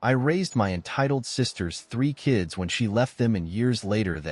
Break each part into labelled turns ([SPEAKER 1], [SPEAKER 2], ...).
[SPEAKER 1] I raised my entitled sister's 3 kids when she left them, and years later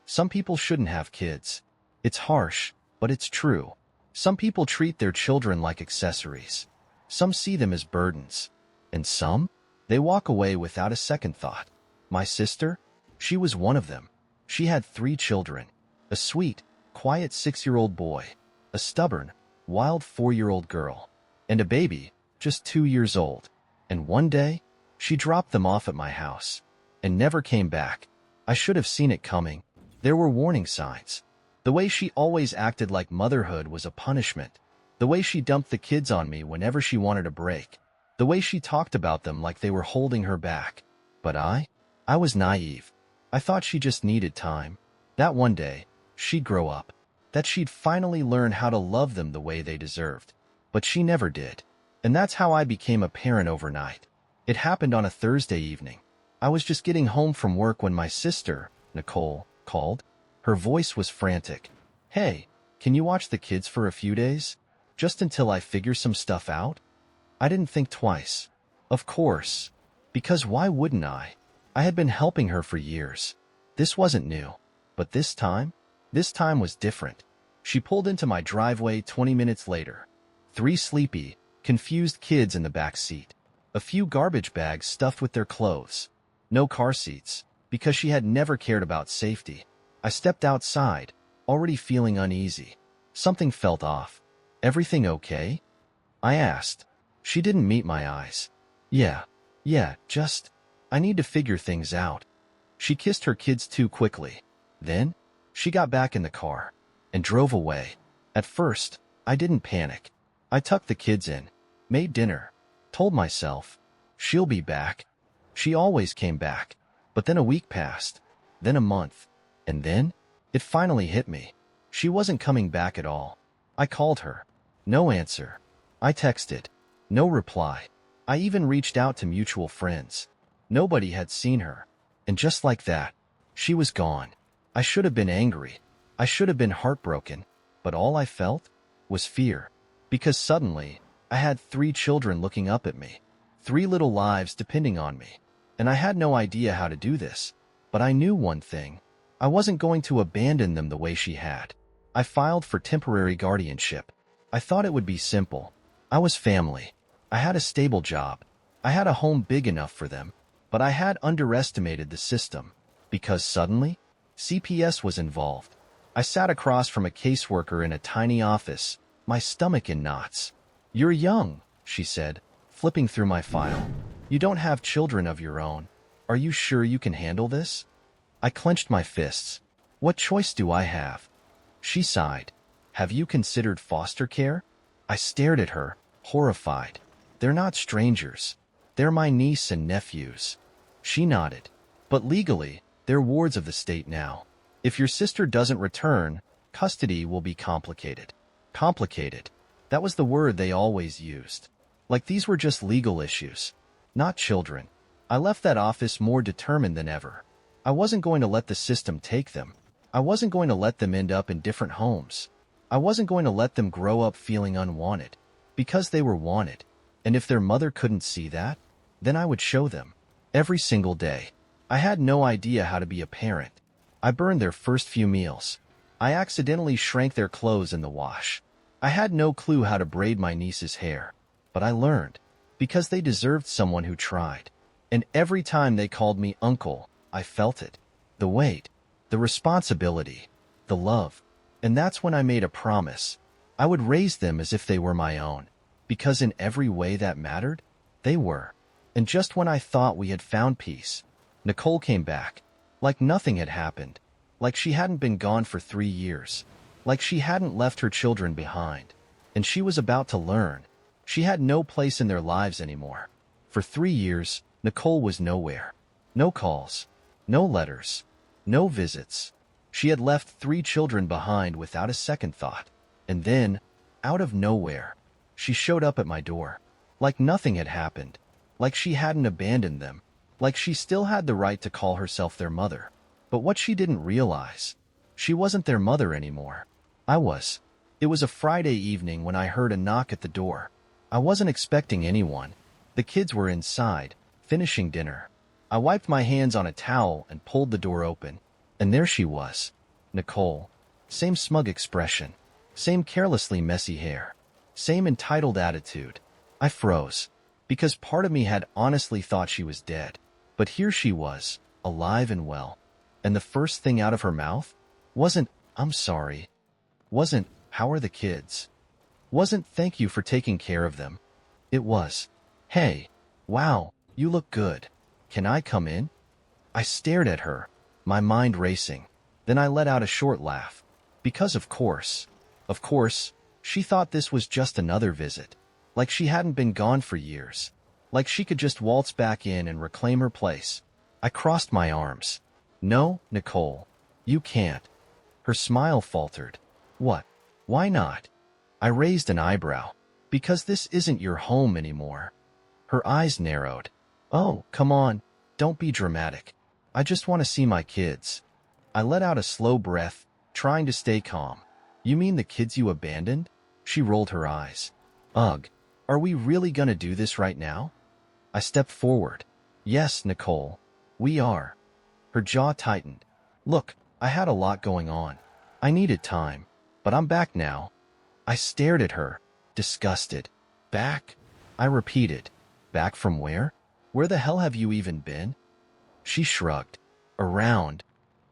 [SPEAKER 1] some people shouldn't have kids. It's harsh, but it's true. Some people treat their children like accessories. Some see them as burdens. And some, they walk away without a second thought. My sister? She was one of them. She had 3 children. A sweet, quiet 6-year-old boy, a stubborn, wild 4-year-old girl, and a baby, just 2 years old. And one day, she dropped them off at my house and never came back. I should have seen it coming. There were warning signs. The way she always acted like motherhood was a punishment. The way she dumped the kids on me whenever she wanted a break. The way she talked about them like they were holding her back. But I was naive. I thought she just needed time. That one day, she'd grow up. That she'd finally learn how to love them the way they deserved. But she never did. And that's how I became a parent overnight. It happened on a Thursday evening. I was just getting home from work when my sister, Nicole, called. Her voice was frantic. "Hey, can you watch the kids for a few days? Just until I figure some stuff out?" I didn't think twice. Of course. Because why wouldn't I? I had been helping her for years. This wasn't new. But this time was different. She pulled into my driveway 20 minutes later. 3 sleepy, confused kids in the back seat. A few garbage bags stuffed with their clothes. No car seats, because she had never cared about safety. I stepped outside, already feeling uneasy. Something felt off. "Everything okay?" I asked. She didn't meet my eyes. Yeah, just, I need to figure things out." She kissed her kids too quickly. Then, she got back in the car and drove away. At first, I didn't panic. I tucked the kids in, made dinner, told myself, she'll be back. She always came back. But then a week passed, then a month, and then, it finally hit me. She wasn't coming back at all. I called her. No answer. I texted. No reply. I even reached out to mutual friends. Nobody had seen her. And just like that, she was gone. I should have been angry. I should have been heartbroken. But all I felt was fear. Because suddenly, I had 3 children looking up at me. 3 little lives depending on me. And I had no idea how to do this. But I knew one thing. I wasn't going to abandon them the way she had. I filed for temporary guardianship. I thought it would be simple. I was family. I had a stable job. I had a home big enough for them. But I had underestimated the system. Because suddenly, CPS was involved. I sat across from a caseworker in a tiny office, my stomach in knots. "You're young," she said, flipping through my file. "You don't have children of your own. Are you sure you can handle this?" I clenched my fists. What choice do I have? She sighed. "Have you considered foster care?" I stared at her, horrified. "They're not strangers. They're my niece and nephews." She nodded. "But legally, they're wards of the state now. If your sister doesn't return, custody will be complicated." Complicated. That was the word they always used. Like these were just legal issues, not children. I left that office more determined than ever. I wasn't going to let the system take them. I wasn't going to let them end up in different homes. I wasn't going to let them grow up feeling unwanted. Because they were wanted. And if their mother couldn't see that, then I would show them. Every single day. I had no idea how to be a parent. I burned their first few meals. I accidentally shrank their clothes in the wash. I had no clue how to braid my niece's hair. But I learned. Because they deserved someone who tried. And every time they called me uncle, I felt it. The weight, the responsibility, the love. And that's when I made a promise. I would raise them as if they were my own. Because in every way that mattered, they were. And just when I thought we had found peace, Nicole came back. Like nothing had happened. Like she hadn't been gone for 3 years. Like she hadn't left her children behind. And she was about to learn. She had no place in their lives anymore. For 3 years, Nicole was nowhere. No calls. No letters. No visits. She had left 3 children behind without a second thought. And then, out of nowhere, she showed up at my door. Like nothing had happened. Like she hadn't abandoned them. Like she still had the right to call herself their mother. But what she didn't realize, she wasn't their mother anymore. I was. It was a Friday evening when I heard a knock at the door. I wasn't expecting anyone. The kids were inside, finishing dinner. I wiped my hands on a towel and pulled the door open. And there she was, Nicole. Same smug expression. Same carelessly messy hair. Same entitled attitude. I froze, because part of me had honestly thought she was dead. But here she was, alive and well. And the first thing out of her mouth wasn't, "I'm sorry." Wasn't, "How are the kids?" Wasn't, "Thank you for taking care of them." It was, "Hey, wow, you look good. Can I come in?" I stared at her, my mind racing. Then I let out a short laugh. Because of course, she thought this was just another visit. Like she hadn't been gone for years. Like she could just waltz back in and reclaim her place. I crossed my arms. "No, Nicole, you can't." Her smile faltered. "What? Why not?" I raised an eyebrow. "Because this isn't your home anymore." Her eyes narrowed. "Oh, come on, don't be dramatic. I just want to see my kids." I let out a slow breath, trying to stay calm. "You mean the kids you abandoned?" She rolled her eyes. "Ugh, are we really gonna do this right now?" I stepped forward. "Yes, Nicole, we are." Her jaw tightened. "Look, I had a lot going on. I needed time, but I'm back now." I stared at her, disgusted. "Back?" I repeated. "Back from where? Where the hell have you even been?" She shrugged. "Around."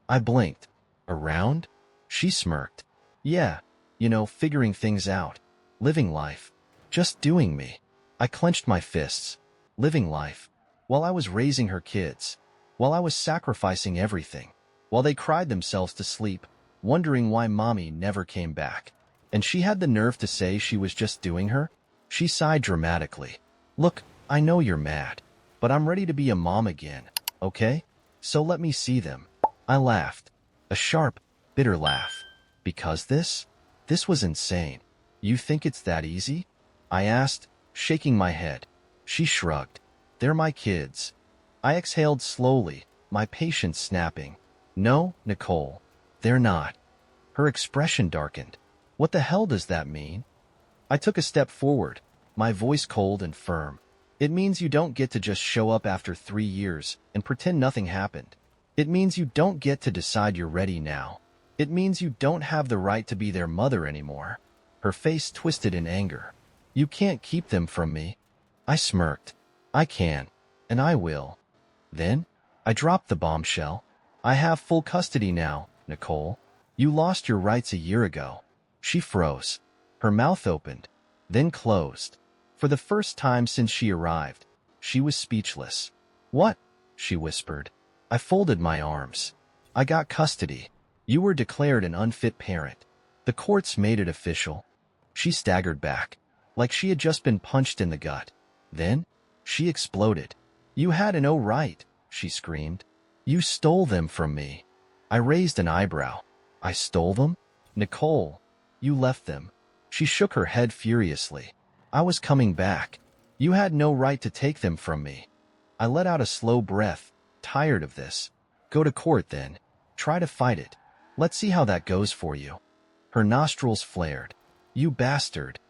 [SPEAKER 1] I blinked. "Around?" She smirked. "Yeah, figuring things out. Living life. Just doing me." I clenched my fists. Living life. While I was raising her kids. While I was sacrificing everything. While they cried themselves to sleep, wondering why mommy never came back. And she had the nerve to say she was just doing her? She sighed dramatically. "Look, I know you're mad, but I'm ready to be a mom again, okay? So let me see them." I laughed. A sharp, bitter laugh. "Because this was insane. You think it's that easy?" I asked, shaking my head. She shrugged. "They're my kids." I exhaled slowly, my patience snapping. "No, Nicole, they're not." Her expression darkened. "What the hell does that mean?" I took a step forward, my voice cold and firm. "It means you don't get to just show up after 3 years and pretend nothing happened. It means you don't get to decide you're ready now. It means you don't have the right to be their mother anymore." Her face twisted in anger. "You can't keep them from me." I smirked. "I can, and I will." Then, I dropped the bombshell. "I have full custody now, Nicole. You lost your rights a year ago." She froze. Her mouth opened, then closed. For the first time since she arrived, she was speechless. "What?" she whispered. I folded my arms. "I got custody. You were declared an unfit parent. The courts made it official." She staggered back, like she had just been punched in the gut. Then, she exploded. "You had no right," she screamed. "You stole them from me." I raised an eyebrow. "I stole them? Nicole, you left them." She shook her head furiously. "I was coming back. You had no right to take them from me." I let out a slow breath, tired of this. "Go to court then. Try to fight it. Let's see how that goes for you." Her nostrils flared. "You bastard."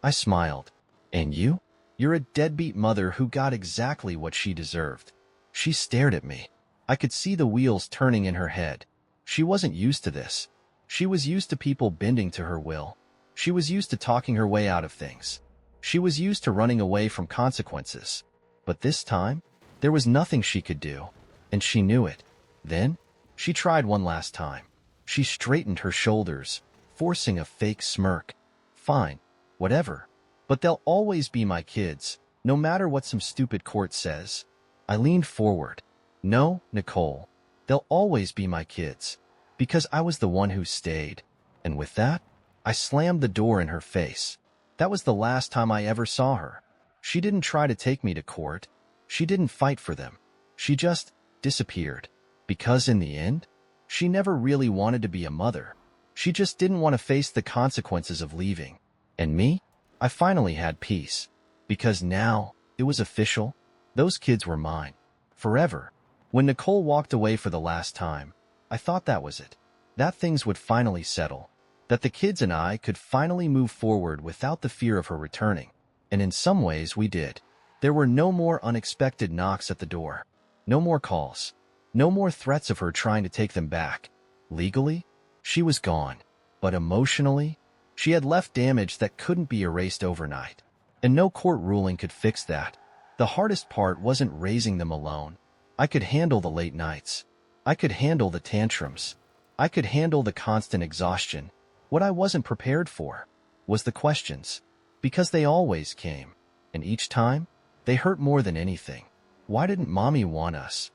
[SPEAKER 1] I smiled. "And you? You're a deadbeat mother who got exactly what she deserved." She stared at me. I could see the wheels turning in her head. She wasn't used to this. She was used to people bending to her will. She was used to talking her way out of things. She was used to running away from consequences. But this time, there was nothing she could do, and she knew it. Then, she tried one last time. She straightened her shoulders, forcing a fake smirk. "Fine, whatever. But they'll always be my kids, no matter what some stupid court says." I leaned forward. "No, Nicole, they'll always be my kids, because I was the one who stayed." And with that, I slammed the door in her face. That was the last time I ever saw her. She didn't try to take me to court. She didn't fight for them. She just disappeared. Because in the end, she never really wanted to be a mother. She just didn't want to face the consequences of leaving. And me? I finally had peace. Because now, it was official. Those kids were mine. Forever. When Nicole walked away for the last time, I thought that was it. That things would finally settle. That the kids and I could finally move forward without the fear of her returning. And in some ways we did. There were no more unexpected knocks at the door. No more calls. No more threats of her trying to take them back. Legally, she was gone. But emotionally, she had left damage that couldn't be erased overnight. And no court ruling could fix that. The hardest part wasn't raising them alone. I could handle the late nights. I could handle the tantrums. I could handle the constant exhaustion. What I wasn't prepared for was the questions. Because they always came. And each time, they hurt more than anything. Why didn't Mommy want us?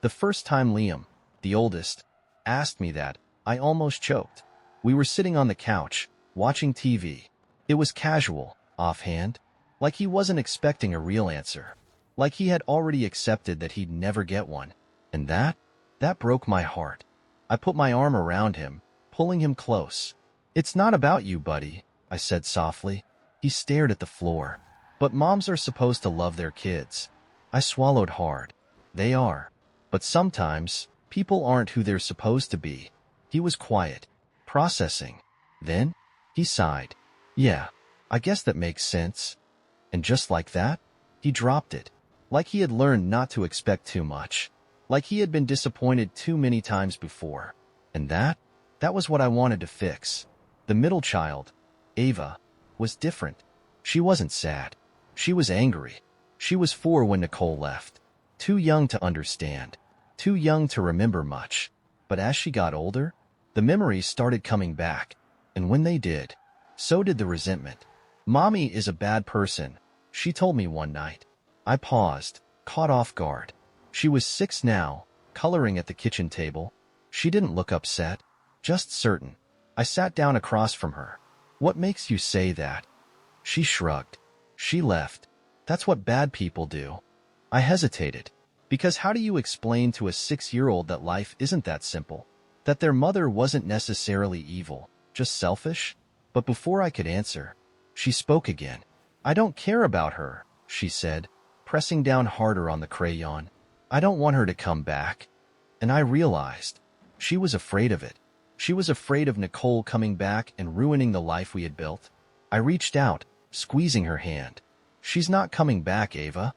[SPEAKER 1] The first time Liam, the oldest, asked me that, I almost choked. We were sitting on the couch, watching TV. It was casual, offhand, like he wasn't expecting a real answer. Like he had already accepted that he'd never get one. And that broke my heart. I put my arm around him, pulling him close. "It's not about you, buddy," I said softly. He stared at the floor. "But moms are supposed to love their kids." I swallowed hard. They are. But sometimes, people aren't who they're supposed to be. He was quiet, processing. Then, he sighed. "Yeah, I guess that makes sense." And just like that, he dropped it. Like he had learned not to expect too much. Like he had been disappointed too many times before. And that was what I wanted to fix. The middle child, Ava, was different. She wasn't sad. She was angry. She was 4 when Nicole left. Too young to understand. Too young to remember much. But as she got older, the memories started coming back. And when they did, so did the resentment. "Mommy is a bad person," she told me one night. I paused, caught off guard. She was 6 now, coloring at the kitchen table. She didn't look upset, just certain. I sat down across from her. "What makes you say that?" She shrugged. She left. "That's what bad people do." I hesitated. Because how do you explain to a 6-year-old that life isn't that simple? That their mother wasn't necessarily evil, just selfish? But before I could answer, she spoke again. "I don't care about her," she said, pressing down harder on the crayon. "I don't want her to come back." And I realized she was afraid of it. She was afraid of Nicole coming back and ruining the life we had built. I reached out, squeezing her hand. "She's not coming back, Ava."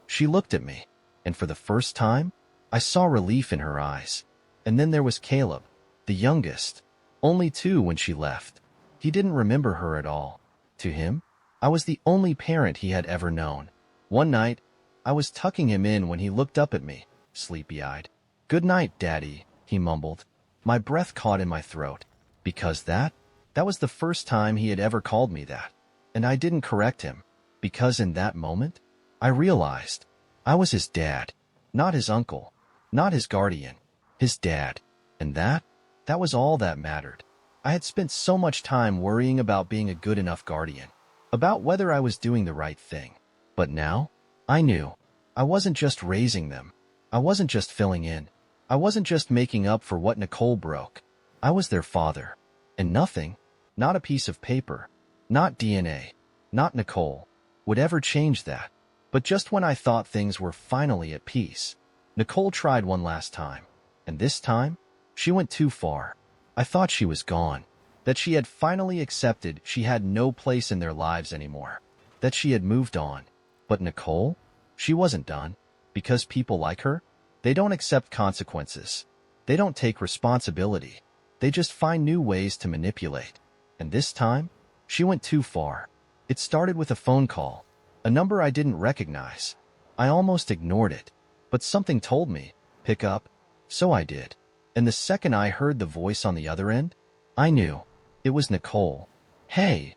[SPEAKER 1] She looked at me, and for the first time, I saw relief in her eyes. And then there was Caleb, the youngest, only 2 when she left. He didn't remember her at all. To him, I was the only parent he had ever known. One night, I was tucking him in when he looked up at me, sleepy-eyed. "Good night, Daddy," he mumbled. My breath caught in my throat, because that was the first time he had ever called me that. And I didn't correct him, because in that moment, I realized I was his dad, not his uncle, not his guardian, his dad. And that was all that mattered. I had spent so much time worrying about being a good enough guardian, about whether I was doing the right thing. But now, I knew. I wasn't just raising them. I wasn't just filling in. I wasn't just making up for what Nicole broke. I was their father. And nothing, not a piece of paper, not DNA, not Nicole, would ever change that. But just when I thought things were finally at peace, Nicole tried one last time. And this time, she went too far. I thought she was gone. That she had finally accepted she had no place in their lives anymore. That she had moved on. But Nicole? She wasn't done. Because people like her, they don't accept consequences. They don't take responsibility. They just find new ways to manipulate. And this time, she went too far. It started with a phone call, a number I didn't recognize. I almost ignored it, but something told me, pick up. So I did. And the second I heard the voice on the other end, I knew. It was Nicole. "Hey."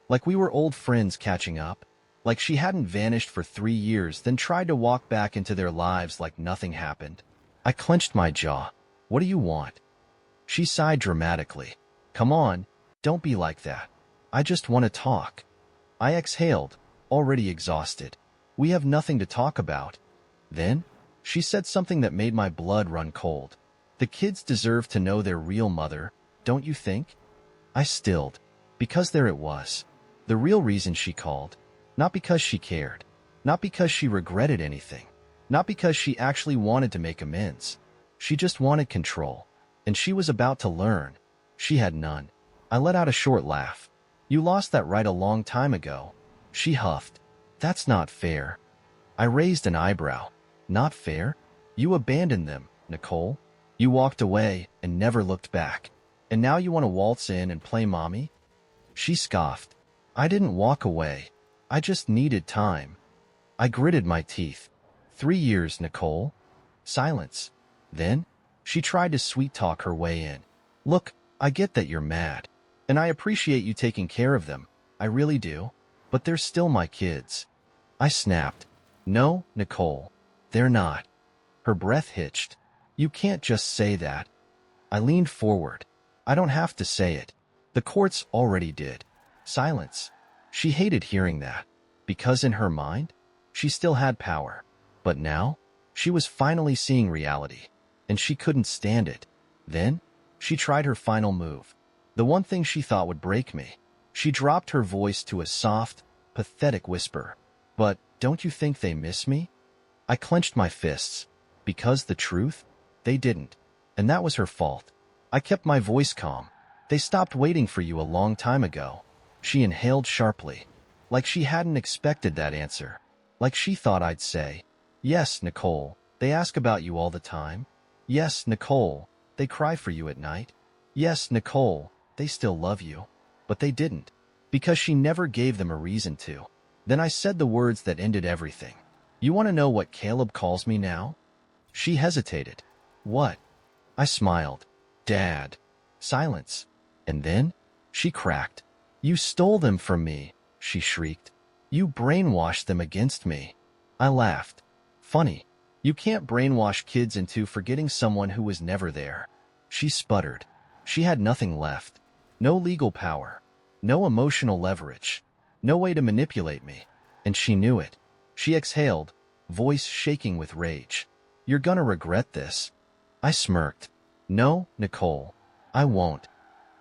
[SPEAKER 1] Like we were old friends catching up. Like she hadn't vanished for 3 years, then tried to walk back into their lives like nothing happened. I clenched my jaw. "What do you want?" She sighed dramatically. "Come on, don't be like that. I just want to talk." I exhaled, already exhausted. "We have nothing to talk about." Then, she said something that made my blood run cold. "The kids deserve to know their real mother, don't you think?" I stilled, because there it was. The real reason she called. Not because she cared. Not because she regretted anything. Not because she actually wanted to make amends. She just wanted control. And she was about to learn. She had none. I let out a short laugh. "You lost that right a long time ago." She huffed. "That's not fair." I raised an eyebrow. Not fair? You abandoned them, Nicole. You walked away and never looked back. And now you want to waltz in and play mommy? She scoffed. I didn't walk away. I just needed time. I gritted my teeth. 3 years, Nicole. Silence. Then, she tried to sweet-talk her way in. Look, I get that you're mad. And I appreciate you taking care of them. I really do. But they're still my kids. I snapped. No, Nicole. They're not. Her breath hitched. You can't just say that. I leaned forward. I don't have to say it. The courts already did. Silence. She hated hearing that. Because in her mind, she still had power. But now, she was finally seeing reality. And she couldn't stand it. Then, she tried her final move. The one thing she thought would break me. She dropped her voice to a soft, pathetic whisper. But don't you think they miss me? I clenched my fists. Because the truth? They didn't. And that was her fault. I kept my voice calm. They stopped waiting for you a long time ago. She inhaled sharply. Like she hadn't expected that answer. Like she thought I'd say, yes, Nicole, they ask about you all the time. Yes, Nicole, they cry for you at night. Yes, Nicole, they still love you. But they didn't. Because she never gave them a reason to. Then I said the words that ended everything. You want to know what Caleb calls me now? She hesitated. What? I smiled. Dad. Silence. And then, she cracked. You stole them from me, she shrieked. You brainwashed them against me. I laughed. Funny. You can't brainwash kids into forgetting someone who was never there. She sputtered. She had nothing left. No legal power. No emotional leverage. No way to manipulate me. And she knew it. She exhaled, voice shaking with rage. You're gonna regret this. I smirked. No, Nicole, I won't.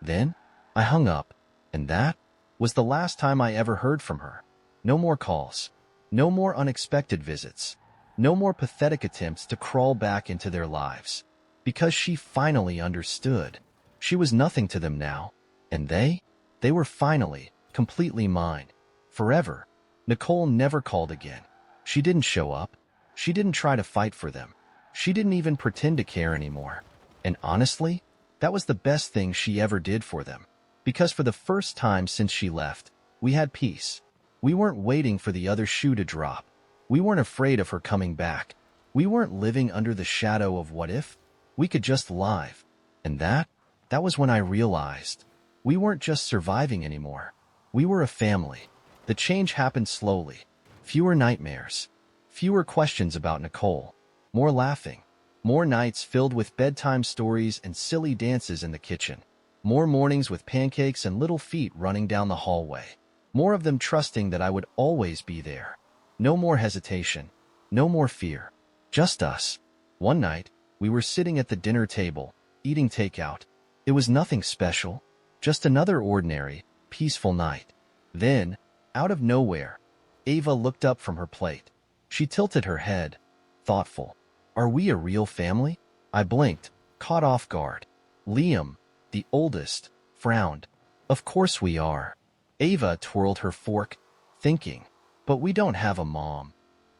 [SPEAKER 1] Then, I hung up, and that was the last time I ever heard from her. No more calls. No more unexpected visits. No more pathetic attempts to crawl back into their lives. Because she finally understood. She was nothing to them now. And they were finally, completely mine. Forever. Nicole never called again. She didn't show up. She didn't try to fight for them. She didn't even pretend to care anymore. And honestly, that was the best thing she ever did for them. Because for the first time since she left, we had peace. We weren't waiting for the other shoe to drop. We weren't afraid of her coming back. We weren't living under the shadow of what if. We could just live. And that was when I realized we weren't just surviving anymore. We were a family. The change happened slowly. Fewer nightmares. Fewer questions about Nicole. More laughing. More nights filled with bedtime stories and silly dances in the kitchen. More mornings with pancakes and little feet running down the hallway. More of them trusting that I would always be there. No more hesitation. No more fear. Just us. One night, we were sitting at the dinner table, eating takeout. It was nothing special. Just another ordinary, peaceful night. Then, out of nowhere, Ava looked up from her plate. She tilted her head, thoughtful. Are we a real family? I blinked, caught off guard. Liam, the oldest, frowned. Of course we are. Ava twirled her fork, thinking. But we don't have a mom.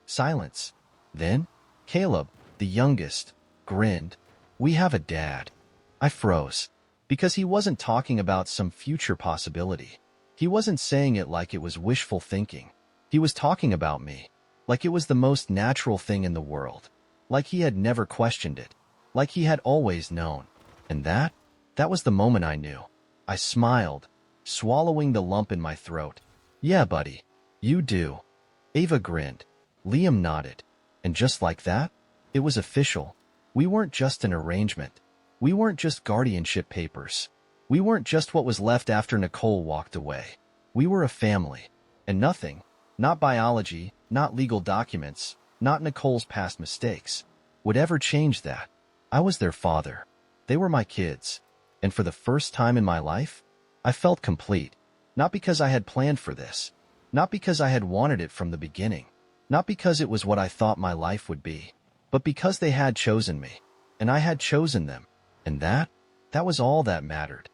[SPEAKER 1] Silence. Then, Caleb, the youngest, grinned. We have a dad. I froze. Because he wasn't talking about some future possibility. He wasn't saying it like it was wishful thinking. He was talking about me. Like it was the most natural thing in the world. Like he had never questioned it. Like he had always known. And that was the moment I knew. I smiled, swallowing the lump in my throat. Yeah, buddy. You do. Ava grinned. Liam nodded. And just like that, it was official. We weren't just an arrangement. We weren't just guardianship papers. We weren't just what was left after Nicole walked away. We were a family. And nothing, not biology, not legal documents, not Nicole's past mistakes, would ever change that. I was their father. They were my kids. And for the first time in my life, I felt complete. Not because I had planned for this. Not because I had wanted it from the beginning. Not because it was what I thought my life would be. But because they had chosen me. And I had chosen them. And that was all that mattered.